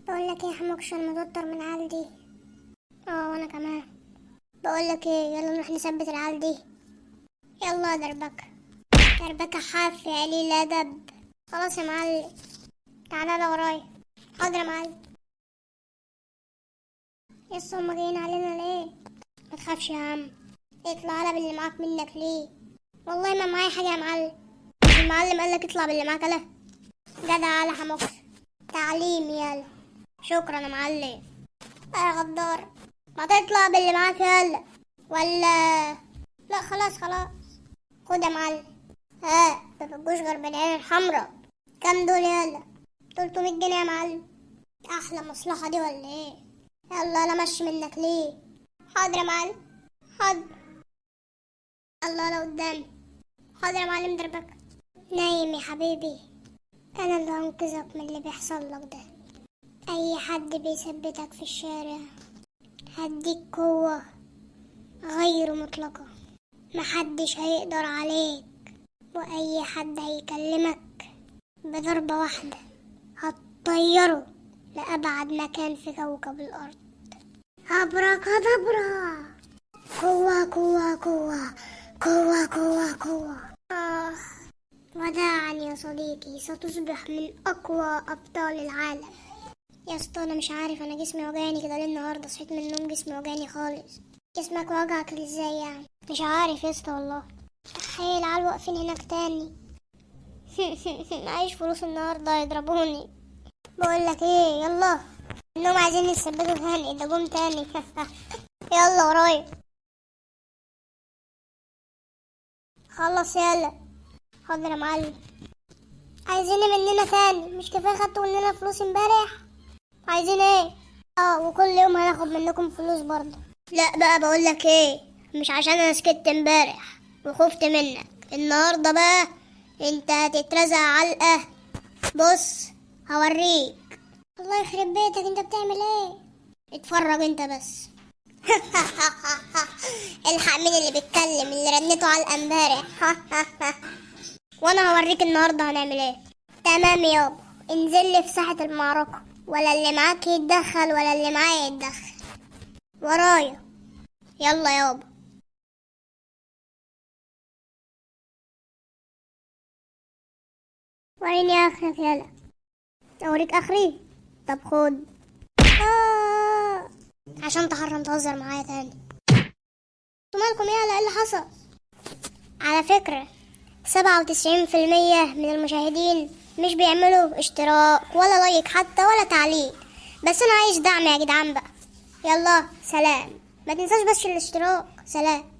بقول لك ايه يا حموكش، انا متوتر من العيال دي. وانا كمان. بقول لك ايه، يلا نروح نثبت العيال دي. يلا دربكه دربكه حافي يا قليل الادب. خلاص يا معلم، تعالى لا ورايا. حاضر يا معلم. يس هما جايين علينا ليه؟ ما تخافش يا عم، اطلع على باللي معاك منك ليه؟ والله ما معايا حاجه يا معلم. مش المعلم قالك اطلع باللي معاك؟ لا جدع على حموكش، تعليم يلا. شكرا يا معلم. يا غدار، ما تطلع باللي معاك يلا ولا؟ لا خلاص خلاص. خد يا معلم. ما بتجوش غير بالعين الحمراء. كام دول يلا؟ 300 جنيه يا معلم. احلى مصلحة دي ولا ايه؟ يلا انا ماشي منك ليه؟ حاضر يا معلم، حاضر. الله لو قدامي. حاضر يا معلم دربك. نايم يا حبيبي، انا اللي هنقذك من اللي بيحصل لك ده. اي حد بيثبتك في الشارع هديك قوة غير مطلقة، محدش هيقدر عليك، واي حد هيكلمك بضربة واحدة هتطيره لأبعد مكان في كوكب الأرض. أبراكادابرا. قوة قوة قوة قوة قوة قوة. وداعا يا صديقي، ستصبح من أقوى أبطال العالم. يا اسطى أنا مش عارف، أنا جسمي وجعني كده ليه النهاردة؟ صحيت من النوم جسمي وجعني خالص. جسمك وجعك ازاي يعني؟ مش عارف يا اسطى والله. تخيل العيال واقفين هناك تاني. معيش فلوس النهارده يضربوني. بقول لك ايه، يلا انهم عايزين يثبتوا تاني، ده جم تاني. يلا ورايا. خلص يلا. حاضر يا معلم. عايزين مننا تاني؟ مش كفايه خدتوا مننا فلوس امبارح؟ عايزين ايه؟ وكل يوم هناخد منكم فلوس برضه. لا بقى بقول لك ايه، مش عشان انا سكت امبارح وخفت منك، النهارده بقى انت هتترزع علقه. بص هوريك. الله يخرب بيتك، انت بتعمل ايه؟ اتفرج انت بس. الحق مين اللي بيتكلم، اللي رنته علقه امبارح. وانا هوريك النهارده هنعمل ايه. تمام يابا، انزل لي في ساحه المعركه، ولا اللي معاك يتدخل ولا اللي معايا يتدخل. ورايا. يلا يابا. وريني اخرك يلا. اوريك اخري. طب خد. عشان تحرم تهزر معايا تاني. انتوا مالكم يالا، ايه اللي حصل؟ على فكرة 97% من المشاهدين مش بيعملوا اشتراك ولا لايك حتى ولا تعليق، بس انا عايز دعم يا جدعان بقى. يلا سلام، ما تنساش بس الاشتراك. سلام.